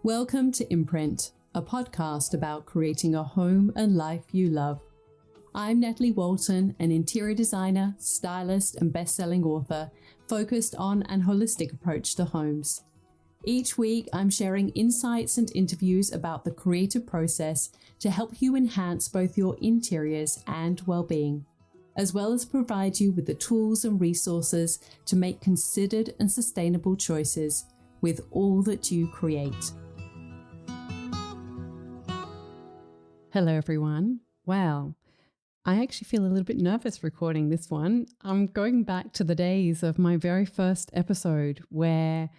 Welcome to Imprint, a podcast about creating a home and life you love. I'm Natalie Walton, an interior designer, stylist, and best-selling author focused on an holistic approach to homes. Each week, I'm sharing insights and interviews about the creative process to help you enhance both your interiors and well-being, as well as provide you with the tools and resources to make considered and sustainable choices with all that you create. Hello, everyone. Wow. I actually feel a little bit nervous recording this one. I'm going back to the days of my very first episode where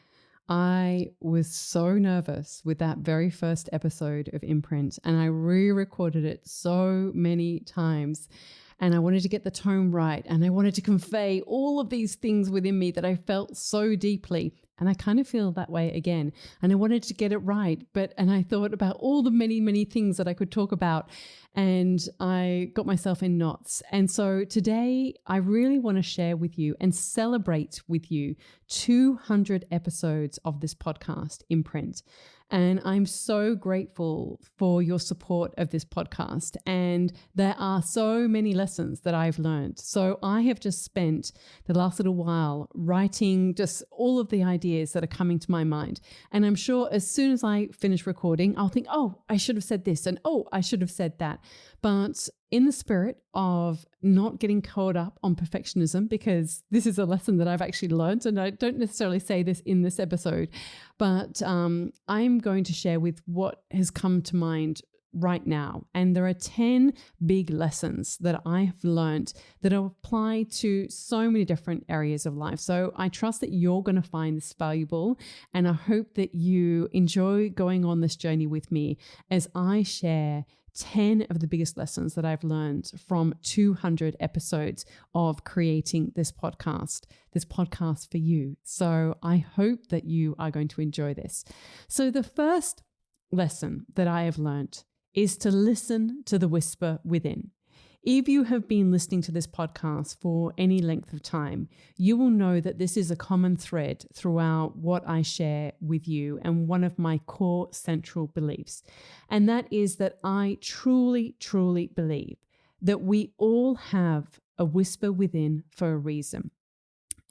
I was so nervous with that very first episode of Imprint, and I re-recorded it so many times. And I wanted to get the tone right, and I wanted to convey all of these things within me that I felt so deeply. And I kind of feel that way again. And I wanted to get it right. And I thought about all the many, many things that I could talk about. And I got myself in knots. And so today I really want to share with you and celebrate with you 200 episodes of this podcast, Imprint. And I'm so grateful for your support of this podcast. And there are so many lessons that I've learned. So I have just spent the last little while writing just all of the ideas that are coming to my mind. And I'm sure as soon as I finish recording, I'll think, oh, I should have said this, and oh, I should have said that. But in the spirit of not getting caught up on perfectionism, because this is a lesson that I've actually learned, and I don't necessarily say this in this episode, but I'm going to share with what has come to mind right now. And there are 10 big lessons that I have learned that apply to so many different areas of life. So I trust that you're going to find this valuable, and I hope that you enjoy going on this journey with me as I share 10 of the biggest lessons that I've learned from 200 episodes of creating this podcast for you. So I hope that you are going to enjoy this. So the first lesson that I have learned is to listen to the whisper within. If you have been listening to this podcast for any length of time, you will know that this is a common thread throughout what I share with you and one of my core central beliefs. And that is that I truly, truly believe that we all have a whisper within for a reason.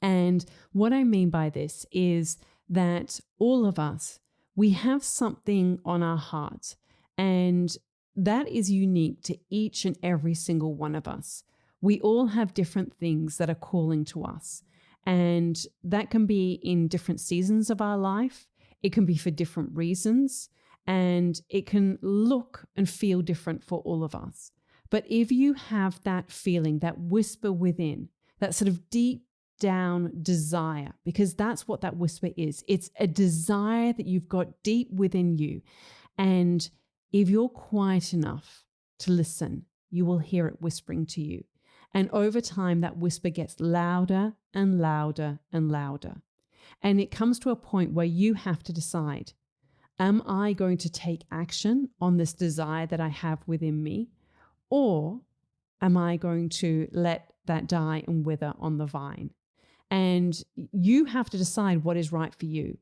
And what I mean by this is that all of us, we have something on our heart, and that is unique to each and every single one of us. We all have different things that are calling to us, and that can be in different seasons of our life. It can be for different reasons, and it can look and feel different for all of us. But if you have that feeling, that whisper within, that sort of deep down desire, because that's what that whisper is. It's a desire that you've got deep within you. And if you're quiet enough to listen, you will hear it whispering to you. And over time, that whisper gets louder and louder and louder. And it comes to a point where you have to decide, am I going to take action on this desire that I have within me? Or am I going to let that die and wither on the vine? And you have to decide what is right for you,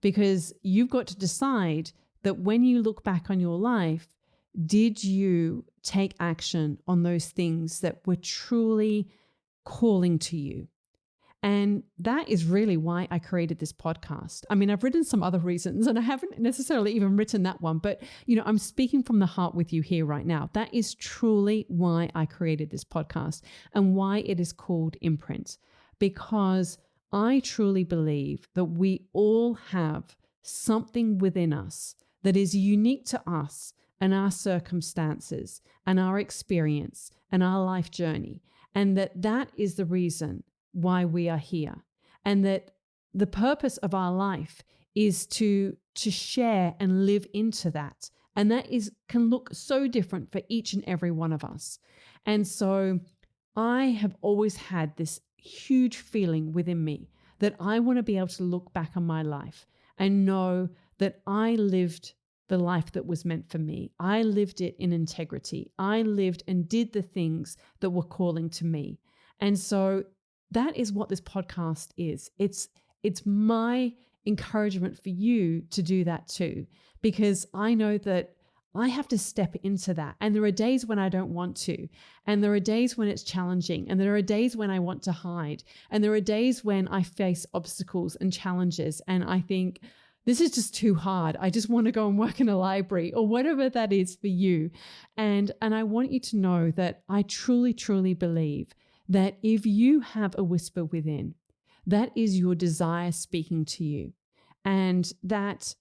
because you've got to decide that when you look back on your life, did you take action on those things that were truly calling to you? And that is really why I created this podcast. I mean, I've written some other reasons, and I haven't necessarily even written that one, but I'm speaking from the heart with you here right now. That is truly why I created this podcast and why it is called Imprint, because I truly believe that we all have something within us that is unique to us and our circumstances and our experience and our life journey. And that is the reason why we are here. And that the purpose of our life is to share and live into that. And that can look so different for each and every one of us. And so I have always had this huge feeling within me that I want to be able to look back on my life and know that I lived the life that was meant for me. I lived it in integrity. I lived and did the things that were calling to me. And so that is what this podcast is. It's my encouragement for you to do that too, because I know that I have to step into that. And there are days when I don't want to. And there are days when it's challenging. And there are days when I want to hide. And there are days when I face obstacles and challenges. And I think, this is just too hard. I just want to go and work in a library or whatever that is for you. And I want you to know that I truly, truly believe that if you have a whisper within, that is your desire speaking to you. And that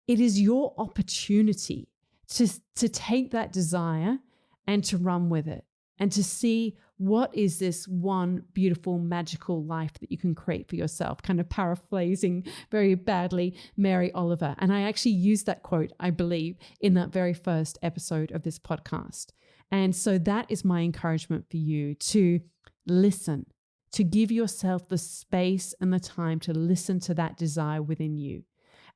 it is your opportunity to take that desire and to run with it and to see what is this one beautiful, magical life that you can create for yourself, kind of paraphrasing very badly Mary Oliver. And I actually used that quote, I believe, in that very first episode of this podcast. And so that is my encouragement for you, to listen, to give yourself the space and the time to listen to that desire within you.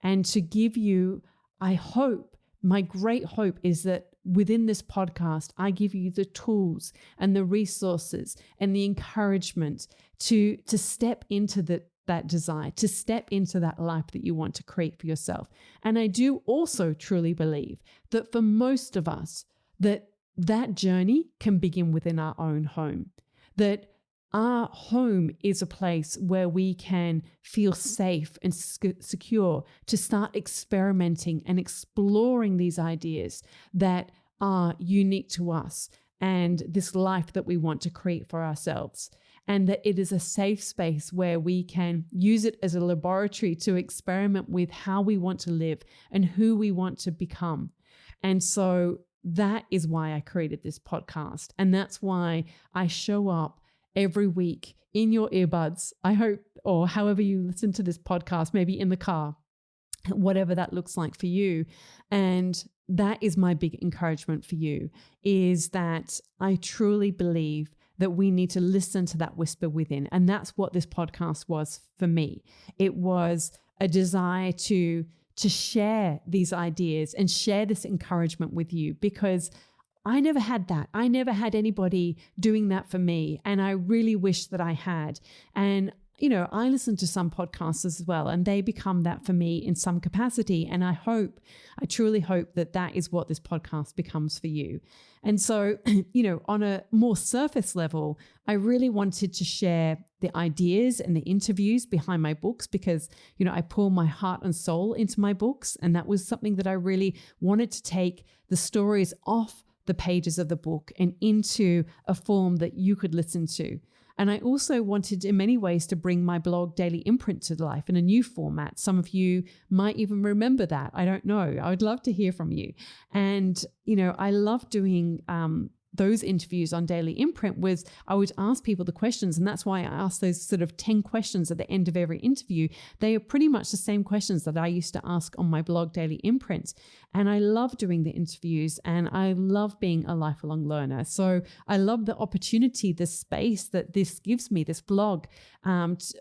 And to give you, I hope, my great hope is that within this podcast, I give you the tools and the resources and the encouragement to step into that desire, to step into that life that you want to create for yourself. And I do also truly believe that for most of us, that journey can begin within our own home, that our home is a place where we can feel safe and secure to start experimenting and exploring these ideas that are unique to us and this life that we want to create for ourselves. And that it is a safe space where we can use it as a laboratory to experiment with how we want to live and who we want to become. And so that is why I created this podcast. And that's why I show up every week in your earbuds, I hope, or however you listen to this podcast, maybe in the car, whatever that looks like for you. And that is my big encouragement for you, is that I truly believe that we need to listen to that whisper within. And that's what this podcast was for me. It was a desire to share these ideas and share this encouragement with you, because I never had that. I never had anybody doing that for me. And I really wish that I had. And, I listen to some podcasts as well, and they become that for me in some capacity. And I truly hope that is what this podcast becomes for you. And so, on a more surface level, I really wanted to share the ideas and the interviews behind my books because, I pour my heart and soul into my books. And that was something that I really wanted to take the stories off the pages of the book and into a form that you could listen to. And I also wanted in many ways to bring my blog Daily Imprint to life in a new format. Some of you might even remember that. I don't know. I would love to hear from you. And, I love doing those interviews on Daily Imprint. Was I would ask people the questions, and that's why I asked those sort of 10 questions at the end of every interview. They are pretty much the same questions that I used to ask on my blog Daily Imprint. And I love doing the interviews, and I love being a lifelong learner. So I love the opportunity, the space that this gives me, this blog, this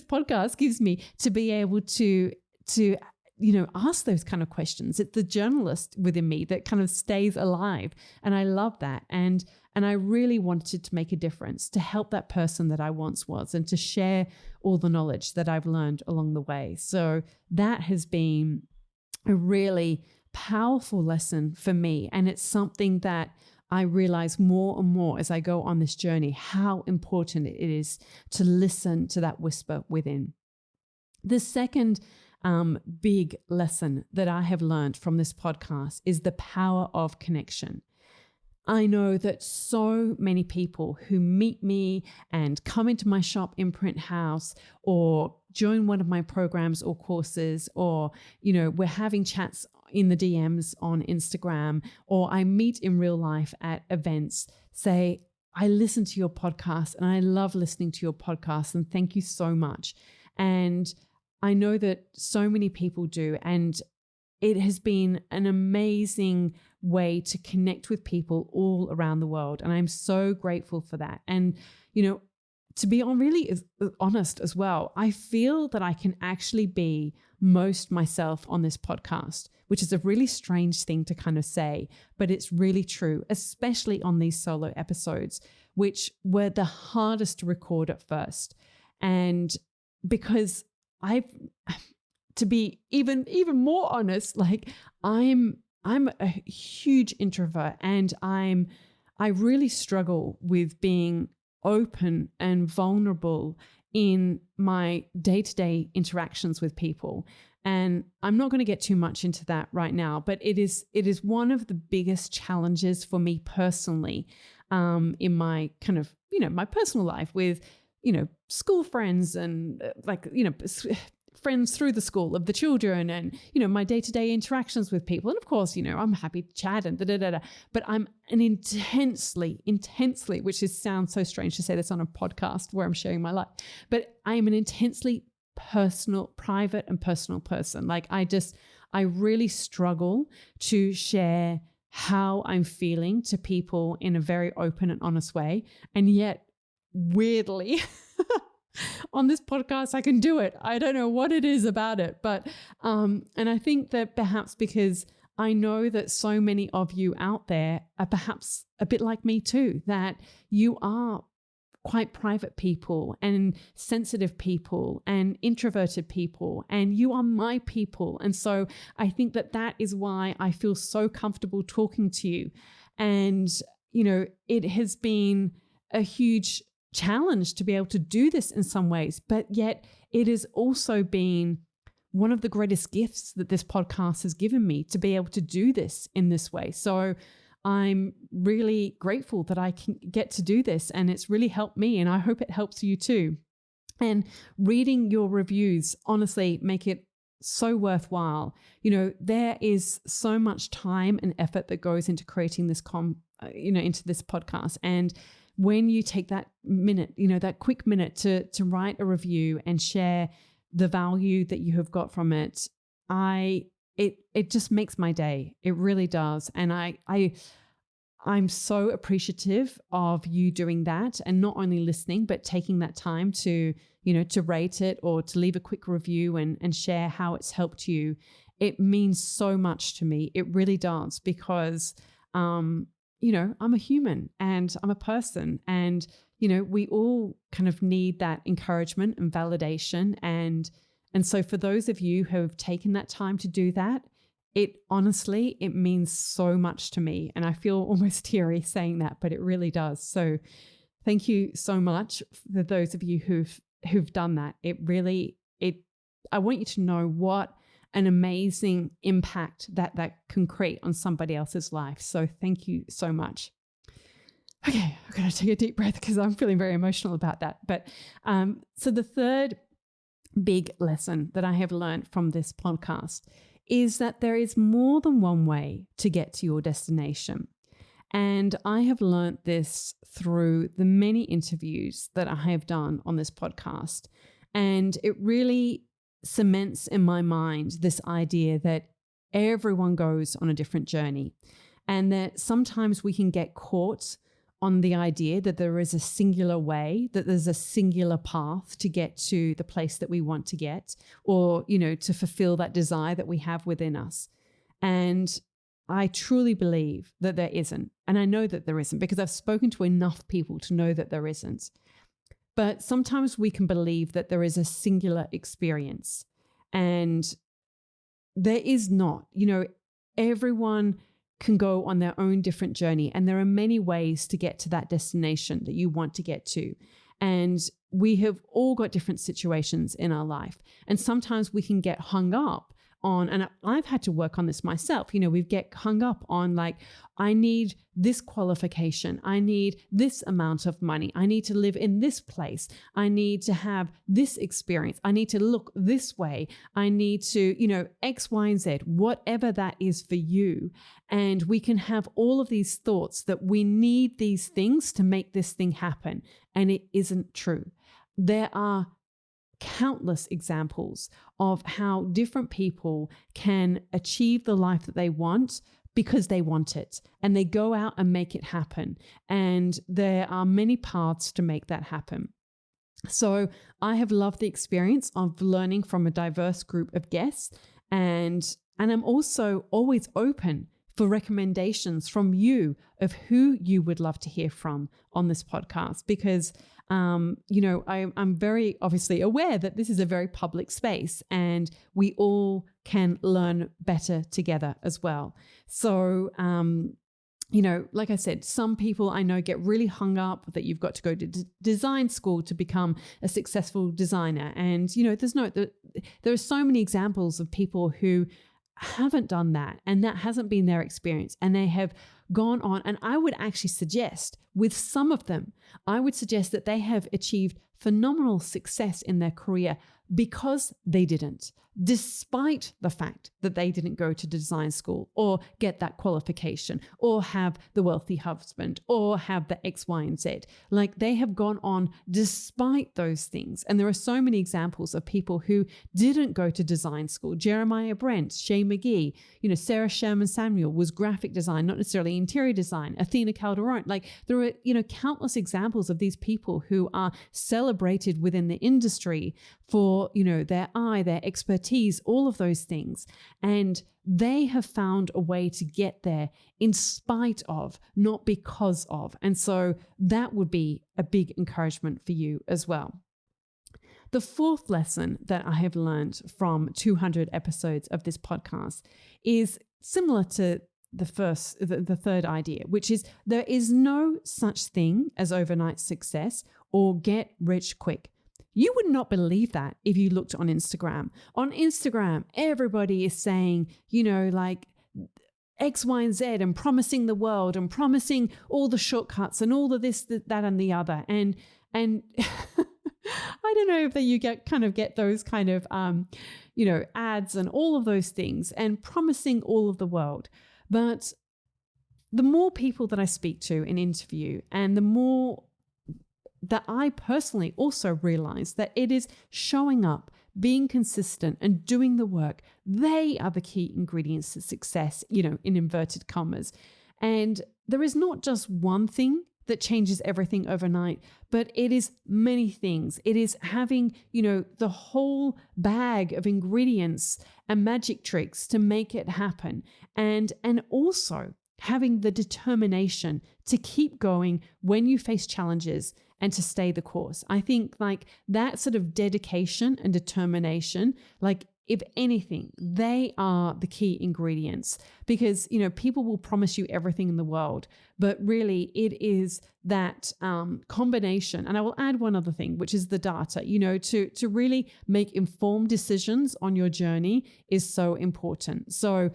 podcast gives me to be able to ask those kind of questions. It's the journalist within me that kind of stays alive. And I love that. And I really wanted to make a difference, to help that person that I once was, and to share all the knowledge that I've learned along the way. So that has been a really powerful lesson for me. And it's something that I realize more and more as I go on this journey, how important it is to listen to that whisper within. The second big lesson that I have learned from this podcast is the power of connection. I know that so many people who meet me and come into my shop, Imprint House, or join one of my programs or courses, or, we're having chats in the DMs on Instagram, or I meet in real life at events, say, I listen to your podcast and I love listening to your podcast, and thank you so much. And I know that so many people do, and it has been an amazing way to connect with people all around the world. And I'm so grateful for that. And, to be really honest as well, I feel that I can actually be most myself on this podcast, which is a really strange thing to kind of say, but it's really true, especially on these solo episodes, which were the hardest to record at first. And because to be even more honest, like I'm a huge introvert, and I really struggle with being open and vulnerable in my day-to-day interactions with people. And I'm not going to get too much into that right now, but it is one of the biggest challenges for me personally, in my kind of, my personal life with, school friends and friends through the school of the children, and, my day-to-day interactions with people. And of course, I'm happy to chat and but I'm an intensely, which sounds so strange to say this on a podcast where I'm sharing my life, but I am an intensely private and personal person. Like I really struggle to share how I'm feeling to people in a very open and honest way. And yet, weirdly, on this podcast, I can do it. I don't know what it is about it, but and I think that perhaps because I know that so many of you out there are perhaps a bit like me too, that you are quite private people and sensitive people and introverted people, and you are my people. And so I think that is why I feel so comfortable talking to you. And, it has been a huge challenge to be able to do this in some ways, but yet it has also been one of the greatest gifts that this podcast has given me, to be able to do this in this way. So I'm really grateful that I can get to do this, and it's really helped me, and I hope it helps you too. And reading your reviews, honestly, make it so worthwhile. There is so much time and effort that goes into creating this into this podcast. And when you take that minute, that quick minute to write a review and share the value that you have got from it, it just makes my day. It really does. And I'm so appreciative of you doing that, and not only listening, but taking that time to rate it or to leave a quick review and share how it's helped you. It means so much to me. It really does, because, I'm a human and I'm a person, and, we all kind of need that encouragement and validation. And so for those of you who have taken that time to do that, it means so much to me. And I feel almost teary saying that, but it really does. So thank you so much for those of you who've done that. I want you to know what an amazing impact that can create on somebody else's life. So thank you so much. Okay, I've got to take a deep breath because I'm feeling very emotional about that. But so the third big lesson that I have learned from this podcast is that there is more than one way to get to your destination. And I have learned this through the many interviews that I have done on this podcast. And it really cements in my mind this idea that everyone goes on a different journey, and that sometimes we can get caught on the idea that there is a singular way, that there's a singular path to get to the place that we want to get, or, to fulfill that desire that we have within us. And I truly believe that there isn't. And I know that there isn't because I've spoken to enough people to know that there isn't. But sometimes we can believe that there is a singular experience, and there is not. Everyone can go on their own different journey, and there are many ways to get to that destination that you want to get to. And we have all got different situations in our life. And sometimes we can get hung up on, and I've had to work on this myself. We get hung up on like, I need this qualification. I need this amount of money. I need to live in this place. I need to have this experience. I need to look this way. I need to, X, Y, and Z, whatever that is for you. And we can have all of these thoughts that we need these things to make this thing happen. And it isn't true. There are countless examples of how different people can achieve the life that they want because they want it, and they go out and make it happen. And there are many paths to make that happen. So I have loved the experience of learning from a diverse group of guests, and I'm also always open for recommendations from you of who you would love to hear from on this podcast, because I'm very obviously aware that this is a very public space and we all can learn better together as well. So, like I said, some people I know get really hung up that you've got to go to design school to become a successful designer. And, there are so many examples of people who haven't done that and that hasn't been their experience, and they have gone on. And I would actually suggest with some of them, I would suggest that they have achieved phenomenal success in their career because they didn't, despite the fact that they didn't go to design school or get that qualification or have the wealthy husband or have the X, Y, and Z. Like, they have gone on despite those things. And there are so many examples of people who didn't go to design school. Jeremiah Brent, Shay McGee, Sarah Sherman Samuel was graphic design, not necessarily interior design. Athena Calderon. Like, there are, countless examples of these people who are celebrated within the industry for, their eye, their expertise, all of those things. And they have found a way to get there in spite of, not because of. And so that would be a big encouragement for you as well. The fourth lesson that I have learned from 200 episodes of this podcast is similar to the third idea, which is there is no such thing as overnight success or get rich quick. You would not believe that if you looked on Instagram. On Instagram, everybody is saying, like X, Y, and Z and promising the world and promising all the shortcuts and all the this, that, and the other. And I don't know if you get those kind of, ads and all of those things and promising all of the world. But the more people that I speak to and interview, and the more that I personally also realize that it is showing up, being consistent, and doing the work. They are the key ingredients to success, in inverted commas. And there is not just one thing that changes everything overnight, but it is many things. It is having, the whole bag of ingredients and magic tricks to make it happen. And also having the determination to keep going when you face challenges and to stay the course. I think like that sort of dedication and determination, like if anything, they are the key ingredients, because, people will promise you everything in the world, but really it is that combination. And I will add one other thing, which is the data, to really make informed decisions on your journey is so important. So,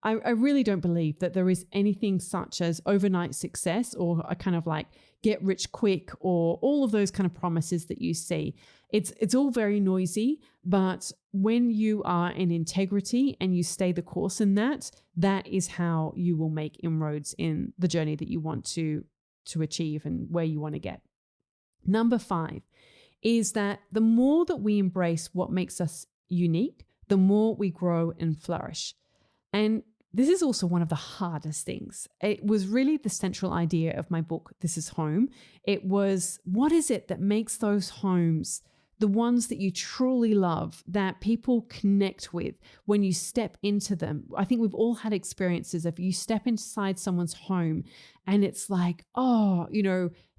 I really don't believe that there is anything such as overnight success or a kind of like get rich quick or all of those kind of promises that you see. It's all very noisy, but when you are in integrity and you stay the course in that is how you will make inroads in the journey that you want to achieve and where you want to get. Number 5 is that the more that we embrace what makes us unique, the more we grow and flourish. And this is also one of the hardest things. It was really the central idea of my book, This Is Home. It was, what is it that makes those homes the ones that you truly love, that people connect with when you step into them? I think we've all had experiences of you step inside someone's home and it's like,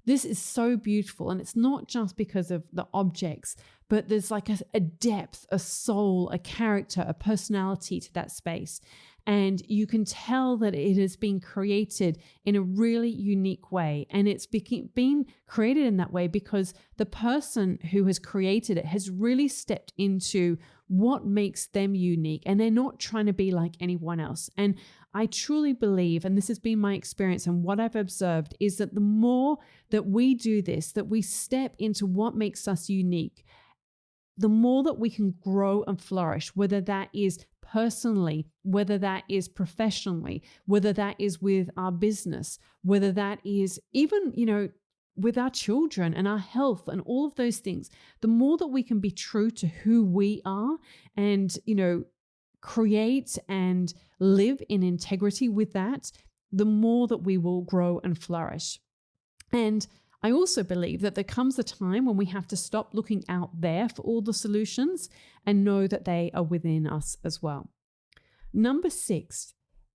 this is so beautiful. And it's not just because of the objects, but there's like a depth, a soul, a character, a personality to that space. And you can tell that it has been created in a really unique way. And it's been created in that way because the person who has created it has really stepped into what makes them unique. And they're not trying to be like anyone else. And I truly believe, and this has been my experience and what I've observed, is that the more that we do this, that we step into what makes us unique, the more that we can grow and flourish, whether that is personally, whether that is professionally, whether that is with our business, whether that is even, with our children and our health and all of those things, the more that we can be true to who we are and, create and live in integrity with that, the more that we will grow and flourish. And I also believe that there comes a time when we have to stop looking out there for all the solutions and know that they are within us as well. Number 6,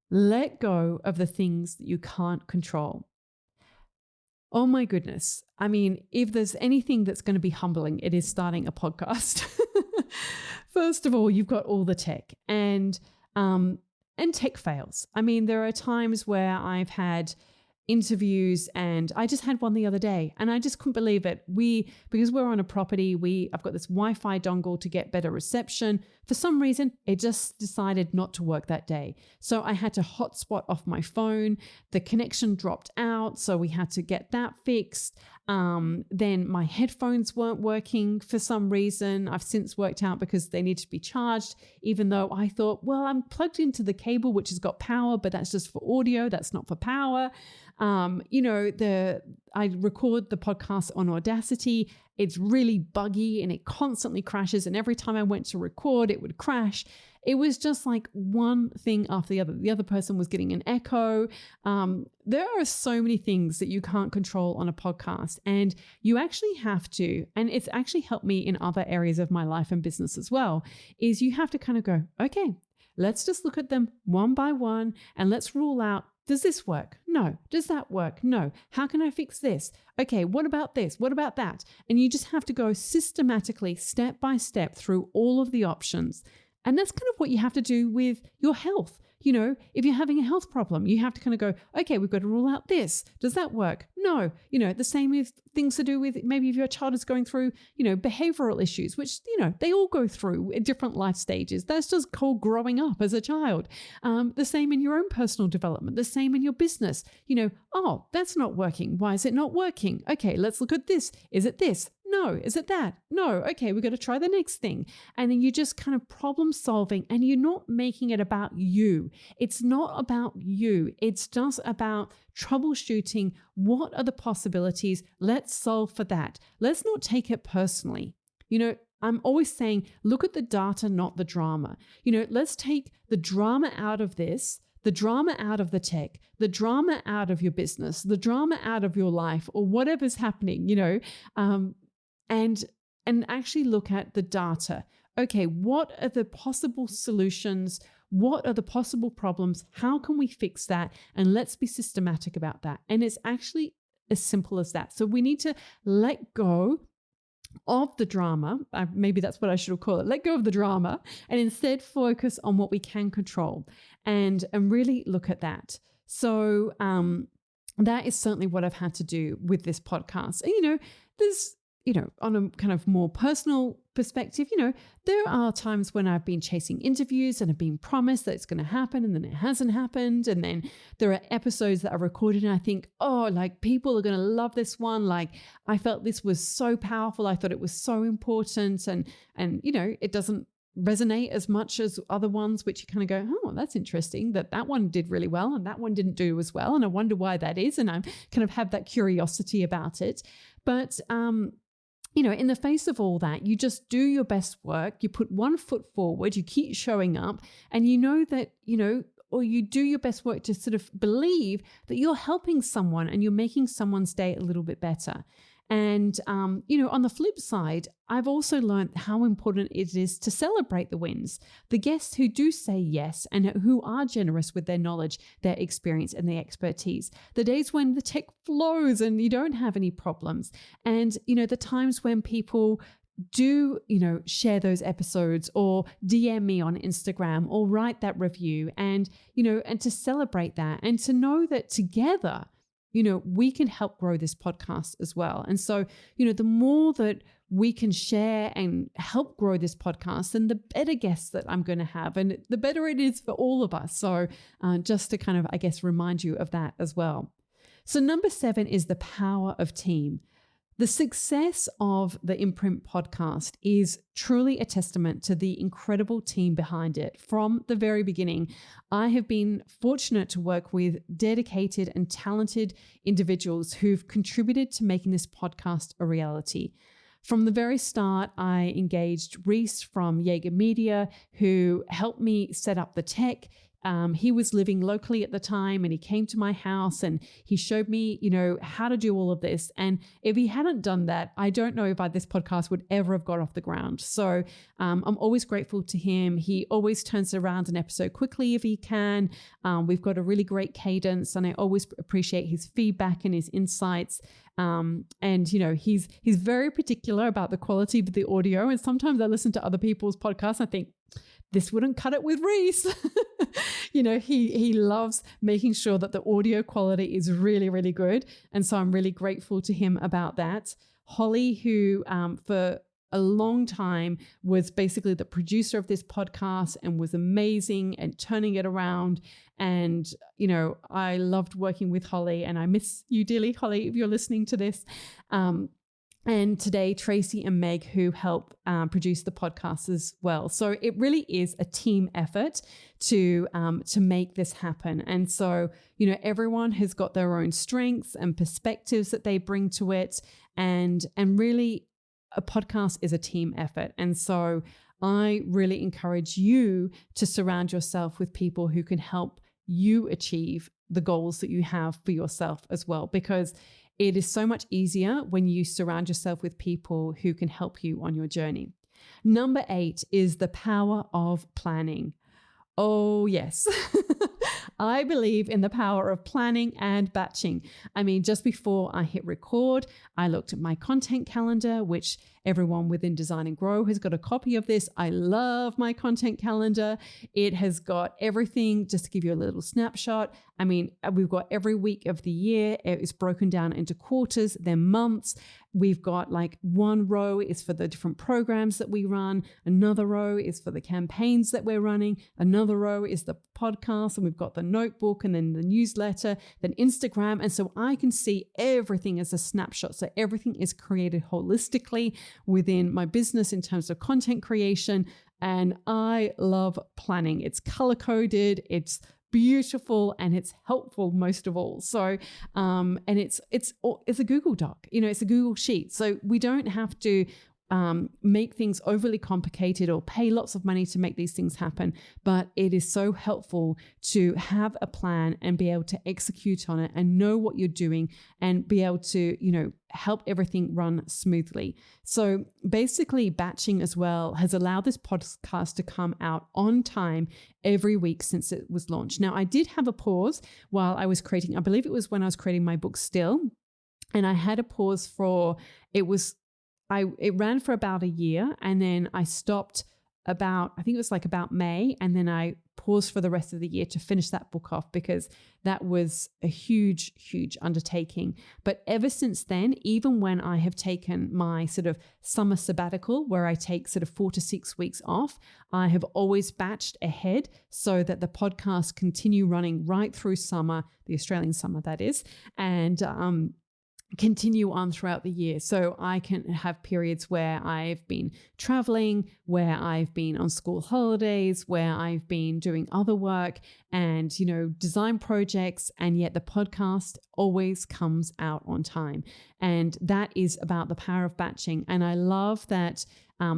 let go of the things that you can't control. Oh my goodness. I mean, if there's anything that's going to be humbling, it is starting a podcast. First of all, you've got all the tech and tech fails. I mean, there are times where I've had interviews, and I just had one the other day and I just couldn't believe it. Because we're on a property, I've got this Wi-Fi dongle to get better reception. For some reason, it just decided not to work that day. So I had to hotspot off my phone. The connection dropped out, so we had to get that fixed. Then my headphones weren't working for some reason. I've since worked out because they need to be charged, even though I thought, well, I'm plugged into the cable, which has got power, but that's just for audio. That's not for power. I record the podcast on Audacity. It's really buggy and it constantly crashes. And every time I went to record, it would crash. It was just like one thing after the other. The other person was getting an echo. There are so many things that you can't control on a podcast, and you actually have to, and it's actually helped me in other areas of my life and business as well, is you have to kind of go, okay, let's just look at them one by one and let's rule out, does this work? No. Does that work? No. How can I fix this? Okay, what about this? What about that? And you just have to go systematically, step by step through all of the options. And that's kind of what you have to do with your health. If you're having a health problem, you have to kind of go, okay, we've got to rule out this. Does that work? No. The same with things to do with maybe if your child is going through, behavioral issues, which, they all go through at different life stages. That's just called growing up as a child. The same in your own personal development, the same in your business. Oh, that's not working. Why is it not working? Okay, let's look at this. Is it this? No. Is it that? No. Okay, we've got to try the next thing. And then you just kind of problem solving, and you're not making it about you. It's not about you. It's just about troubleshooting. What are the possibilities? Let's solve for that. Let's not take it personally. I'm always saying, look at the data, not the drama. Let's take the drama out of this, the drama out of the tech, the drama out of your business, the drama out of your life, or whatever's happening, and actually look at the data. Okay, what are the possible solutions? What are the possible problems? How can we fix that? And let's be systematic about that. And it's actually as simple as that. So we need to let go of the drama. Maybe that's what I should call it. Let go of the drama and instead focus on what we can control and really look at that. So that is certainly what I've had to do with this podcast. And, there's, on a kind of more personal perspective, there are times when I've been chasing interviews and have been promised that it's going to happen and then it hasn't happened. And then there are episodes that are recorded and I think, oh, like people are going to love this one. Like I felt this was so powerful. I thought it was so important. And it doesn't resonate as much as other ones, which you kind of go, oh, that's interesting that one did really well and that one didn't do as well. And I wonder why that is. And I kind of have that curiosity about it. But, in the face of all that, you just do your best work. You put one foot forward, you keep showing up, and that, or you do your best work to sort of believe that you're helping someone and you're making someone's day a little bit better. And, on the flip side, I've also learned how important it is to celebrate the wins, the guests who do say yes and who are generous with their knowledge, their experience and their expertise, the days when the tech flows and you don't have any problems. And, the times when people do, share those episodes or DM me on Instagram or write that review and to celebrate that and to know that together, we can help grow this podcast as well. And so, the more that we can share and help grow this podcast, then the better guests that I'm going to have and the better it is for all of us. So just to kind of, I guess, remind you of that as well. So number 7 is the power of team. The success of the Imprint podcast is truly a testament to the incredible team behind it. From the very beginning, I have been fortunate to work with dedicated and talented individuals who've contributed to making this podcast a reality. From the very start, I engaged Reese from Jaeger Media, who helped me set up the tech. he was living locally at the time, and he came to my house and he showed me, how to do all of this. And if he hadn't done that, I don't know if this podcast would ever have got off the ground. So I'm always grateful to him. He always turns around an episode quickly if he can. We've got a really great cadence, and I always appreciate his feedback and his insights. And he's very particular about the quality of the audio. And sometimes I listen to other people's podcasts and I think, this wouldn't cut it with Reese. He loves making sure that the audio quality is really, really good. And so I'm really grateful to him about that. Holly, who for a long time was basically the producer of this podcast and was amazing and turning it around. And, I loved working with Holly, and I miss you dearly, Holly, if you're listening to this. And today, Tracy and Meg, who help produce the podcast as well. So it really is a team effort to make this happen. And so, everyone has got their own strengths and perspectives that they bring to it. And really, a podcast is a team effort. And so I really encourage you to surround yourself with people who can help you achieve the goals that you have for yourself as well, because it is so much easier when you surround yourself with people who can help you on your journey. Number 8 is the power of planning. Oh, yes. I believe in the power of planning and batching. I mean, just before I hit record, I looked at my content calendar, which everyone within Design and Grow has got a copy of this. I love my content calendar. It has got everything, just to give you a little snapshot. I mean, we've got every week of the year. It is broken down into quarters, then months. We've got like one row is for the different programs that we run. Another row is for the campaigns that we're running. Another row is the podcast, and we've got the notebook, and then the newsletter, then Instagram. And so I can see everything as a snapshot. So everything is created holistically within my business in terms of content creation. And I love planning. It's color coded, it's beautiful, and it's helpful most of all. So, and it's a Google Doc, it's a Google Sheet. So we don't have to make things overly complicated or pay lots of money to make these things happen. But it is so helpful to have a plan and be able to execute on it and know what you're doing and be able to, help everything run smoothly. So basically batching as well has allowed this podcast to come out on time every week since it was launched. Now, I did have a pause while I was creating, I believe it was when I was creating my book Still. And I had a pause it ran for about a year, and then I stopped about May, and then I paused for the rest of the year to finish that book off because that was a huge, huge undertaking. But ever since then, even when I have taken my sort of summer sabbatical where I take sort of 4 to 6 weeks off, I have always batched ahead so that the podcasts continue running right through summer, the Australian summer that is, and continue on throughout the year. So I can have periods where I've been traveling, where I've been on school holidays, where I've been doing other work and, design projects, and yet the podcast always comes out on time. And that is about the power of batching. And I love that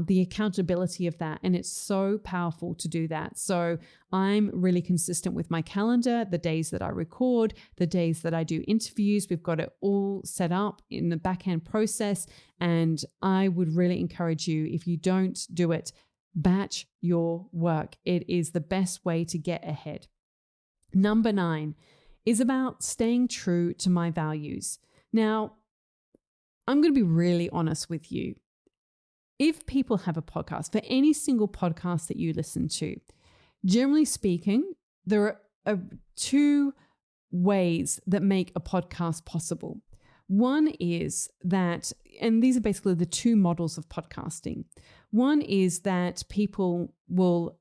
the accountability of that. And it's so powerful to do that. So I'm really consistent with my calendar, the days that I record, the days that I do interviews. We've got it all set up in the back end process. And I would really encourage you, if you don't do it, batch your work. It is the best way to get ahead. Number 9 is about staying true to my values. Now, I'm going to be really honest with you. If people have a podcast, for any single podcast that you listen to, generally speaking, there are 2 ways that make a podcast possible. One is that, and these are basically the 2 models of podcasting. One is that people will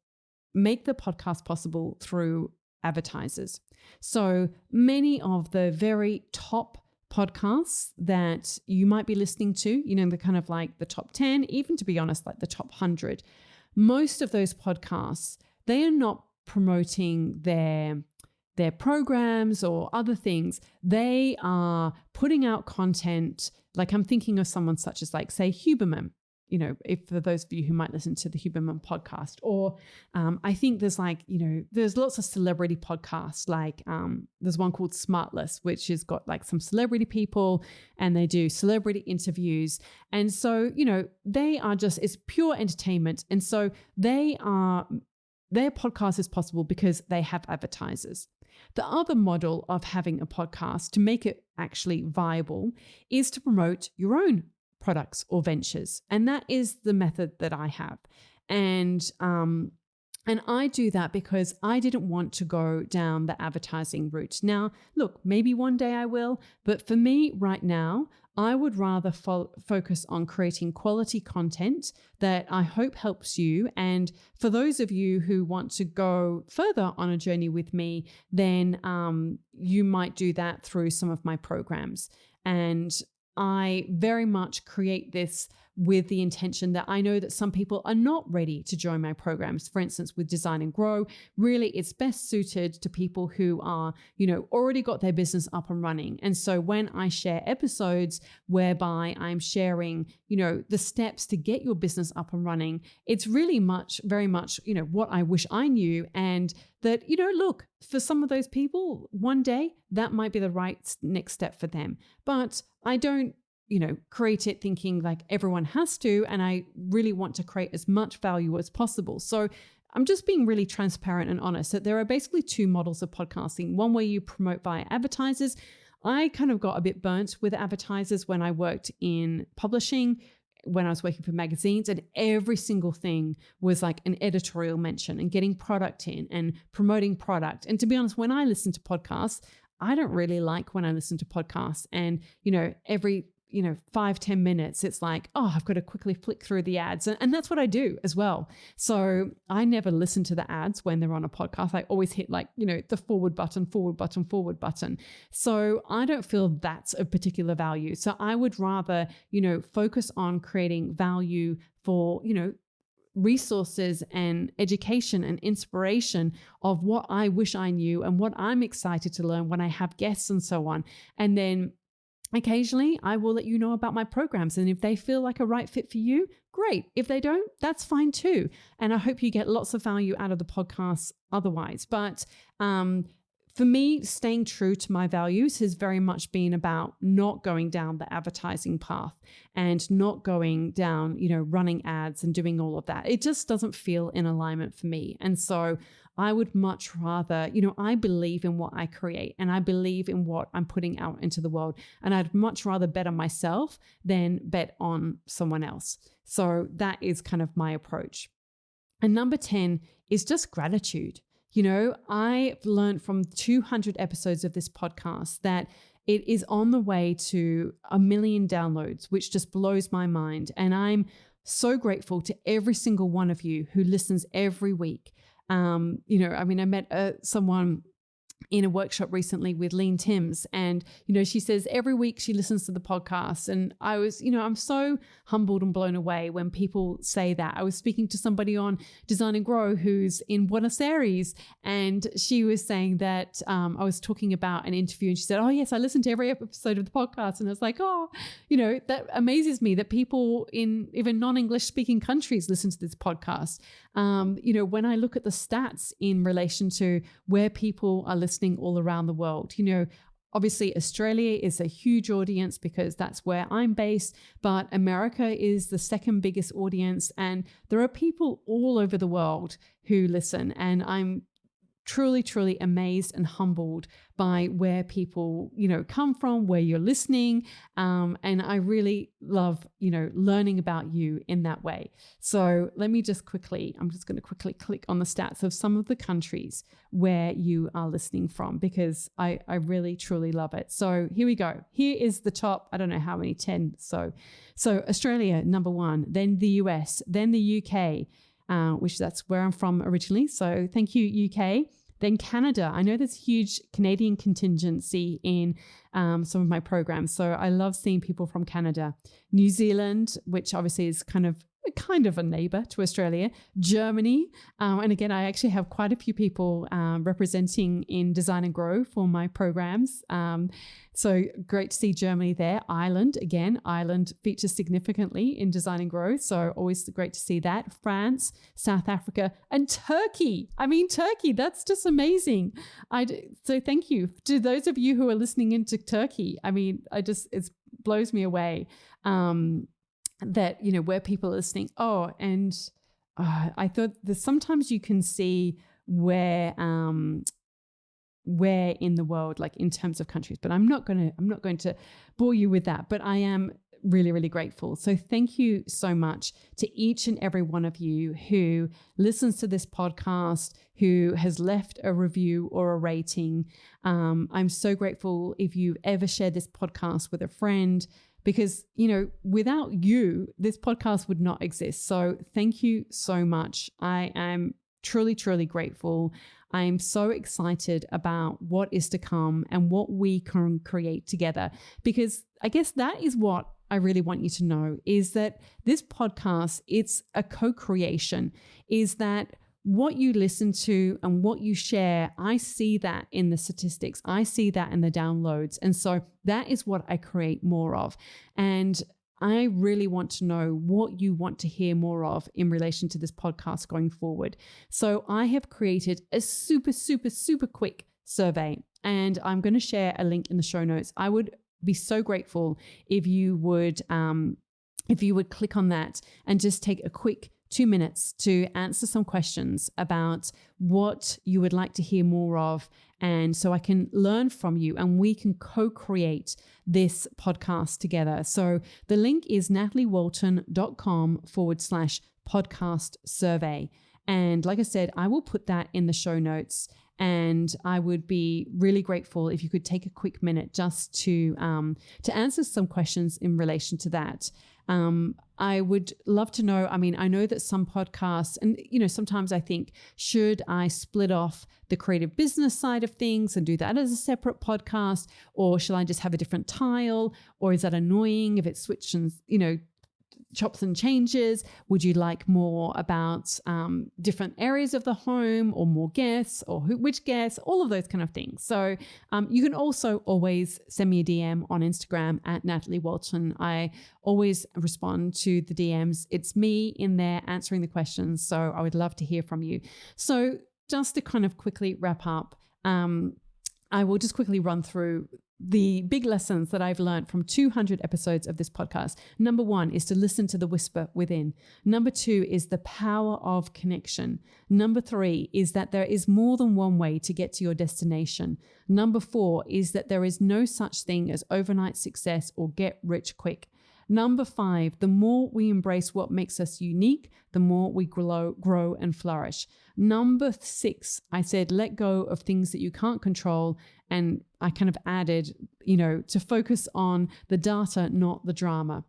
make the podcast possible through advertisers. So many of the very top podcasts that you might be listening to, the kind of like the top 10, even to be honest, like the top 100, most of those podcasts, they are not promoting their programs or other things. They are putting out content. Like I'm thinking of someone such as say Huberman. if for those of you who might listen to the Huberman podcast, or I think there's there's lots of celebrity podcasts. There's one called Smartless, which has got some celebrity people and they do celebrity interviews. And so, they are it's pure entertainment. And so their podcast is possible because they have advertisers. The other model of having a podcast to make it actually viable is to promote your own products or ventures. And that is the method that I have. And I do that because I didn't want to go down the advertising route. Now, look, maybe one day I will, but for me right now, I would rather focus on creating quality content that I hope helps you. And for those of you who want to go further on a journey with me, then you might do that through some of my programs. And I very much create this with the intention that I know that some people are not ready to join my programs. For instance, with Design and Grow, really it's best suited to people who are, already got their business up and running. And so when I share episodes whereby I'm sharing, the steps to get your business up and running, it's really very much, what I wish I knew. And that, look, for some of those people, one day that might be the right next step for them. But I don't, create it thinking like everyone has to. And I really want to create as much value as possible. So I'm just being really transparent and honest that there are basically two models of podcasting. One where you promote via advertisers. I kind of got a bit burnt with advertisers when I worked in publishing, when I was working for magazines, and every single thing was like an editorial mention and getting product in and promoting product. And to be honest, when I listen to podcasts, I don't really like when I listen to podcasts and, every 5-10 minutes, it's like, oh, I've got to quickly flick through the ads. And that's what I do as well. So I never listen to the ads when they're on a podcast. I always hit the forward button. So I don't feel that's of particular value. So I would rather, focus on creating value for, resources and education and inspiration of what I wish I knew and what I'm excited to learn when I have guests and so on. And then occasionally, I will let you know about my programs. And if they feel like a right fit for you, great. If they don't, that's fine too. And I hope you get lots of value out of the podcast otherwise. But for me, staying true to my values has very much been about not going down the advertising path and not going down, running ads and doing all of that. It just doesn't feel in alignment for me. And so I would much rather, I believe in what I create and I believe in what I'm putting out into the world. And I'd much rather bet on myself than bet on someone else. So that is kind of my approach. And number 10 is just gratitude. I've learned from 200 episodes of this podcast that it is on the way to 1 million downloads, which just blows my mind. And I'm so grateful to every single one of you who listens every week. I met someone in a workshop recently with Lean Timms, and she says every week she listens to the podcast, and I was I'm so humbled and blown away when people say that. I was speaking to somebody on Design and Grow who's in Buenos Aires, and she was saying that I was talking about an interview, and she said, oh yes, I listened to every episode of the podcast. And I was like, that amazes me that people in even non-English speaking countries listen to this podcast. When I look at the stats in relation to where people are listening all around the world, obviously Australia is a huge audience because that's where I'm based, but America is the second biggest audience. And there are people all over the world who listen. And I'm truly, truly amazed and humbled by where people, come from, where you're listening. And I really love, learning about you in that way. So I'm just going to quickly click on the stats of some of the countries where you are listening from, because I really, truly love it. So here we go. Here is the top, I don't know how many, 10. So Australia, number 1, then the US, then the UK, which that's where I'm from originally. So thank you, UK. Then Canada. I know there's huge Canadian contingency in some of my programs. So I love seeing people from Canada. New Zealand, which obviously is kind of kind of a neighbor to Australia, Germany. And again, I actually have quite a few people representing in Design and Grow for my programs. So great to see Germany there. Ireland, again, Ireland features significantly in Design and Grow. So always great to see that. France, South Africa, and Turkey. I mean, Turkey, that's just amazing. So thank you to those of you who are listening into Turkey. I mean, it blows me away. That, where people are listening. Oh, and I thought that sometimes you can see where in the world, like in terms of countries, but I'm not going to bore you with that, but I am really, really grateful. So thank you so much to each and every one of you who listens to this podcast, who has left a review or a rating. I'm so grateful if you've ever shared this podcast with a friend, because, without you, this podcast would not exist. So thank you so much. I am truly, truly grateful. I am so excited about what is to come and what we can create together, because I guess that is what I really want you to know, is that this podcast, it's a co-creation, is that what you listen to and what you share, I see that in the statistics. I see that in the downloads. And so that is what I create more of. And I really want to know what you want to hear more of in relation to this podcast going forward. So I have created a super, super, super quick survey, and I'm going to share a link in the show notes. I would be so grateful if you would click on that and just take a quick 2 minutes to answer some questions about what you would like to hear more of. And so I can learn from you and we can co-create this podcast together. So the link is nataliewalton.com/podcast survey. And like I said, I will put that in the show notes. And I would be really grateful if you could take a quick minute just to answer some questions in relation to that. I would love to know, I mean, I know that some podcasts, and, sometimes I think, should I split off the creative business side of things and do that as a separate podcast? Or shall I just have a different tile? Or is that annoying if it switches, chops and changes? Would you like more about different areas of the home, or more guests, or which guests, all of those kind of things. So you can also always send me a DM on Instagram at Natalie Walton. I always respond to the DMs. It's me in there answering the questions. So I would love to hear from you. So just to kind of quickly wrap up, I will just quickly run through the big lessons that I've learned from 200 episodes of this podcast. Number 1 is to listen to the whisper within. Number 2 is the power of connection. Number 3 is that there is more than one way to get to your destination. Number 4 is that there is no such thing as overnight success or get rich quick. Number 5, the more we embrace what makes us unique, the more we grow and flourish. Number 6, I said, let go of things that you can't control. And I kind of added, to focus on the data, not the drama.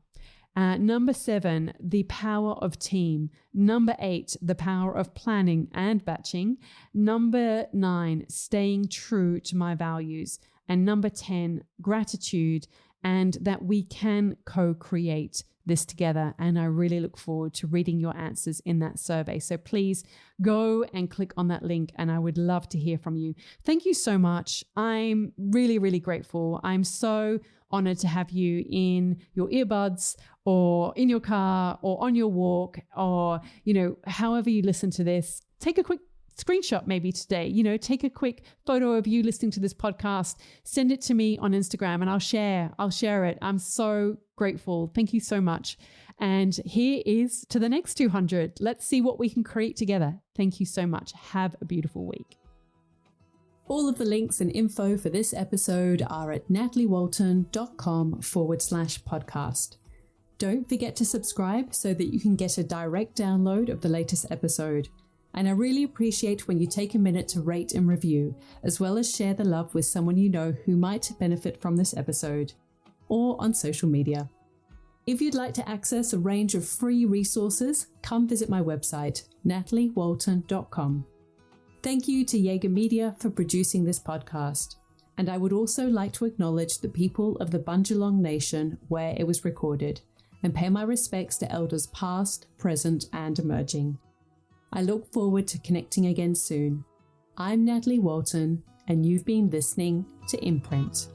Number 7, the power of team. Number 8, the power of planning and batching. Number 9, staying true to my values. And number 10, gratitude, and that we can co-create this together. And I really look forward to reading your answers in that survey. So please go and click on that link, and I would love to hear from you. Thank you so much. I'm really, really grateful. I'm so honored to have you in your earbuds, or in your car, or on your walk, or, however you listen to this. Take a quick screenshot maybe today, take a quick photo of you listening to this podcast, send it to me on Instagram, and I'll share it. I'm so grateful. Thank you so much. And here is to the next 200. Let's see what we can create together. Thank you so much. Have a beautiful week. All of the links and info for this episode are at nataliewalton.com/podcast. Don't forget to subscribe so that you can get a direct download of the latest episode. And I really appreciate when you take a minute to rate and review, as well as share the love with someone you know who might benefit from this episode, or on social media. If you'd like to access a range of free resources, come visit my website, nataliewalton.com. Thank you to Jaeger Media for producing this podcast. And I would also like to acknowledge the people of the Bundjalung Nation where it was recorded, and pay my respects to elders past, present, and emerging. I look forward to connecting again soon. I'm Natalie Walton, and you've been listening to Imprint.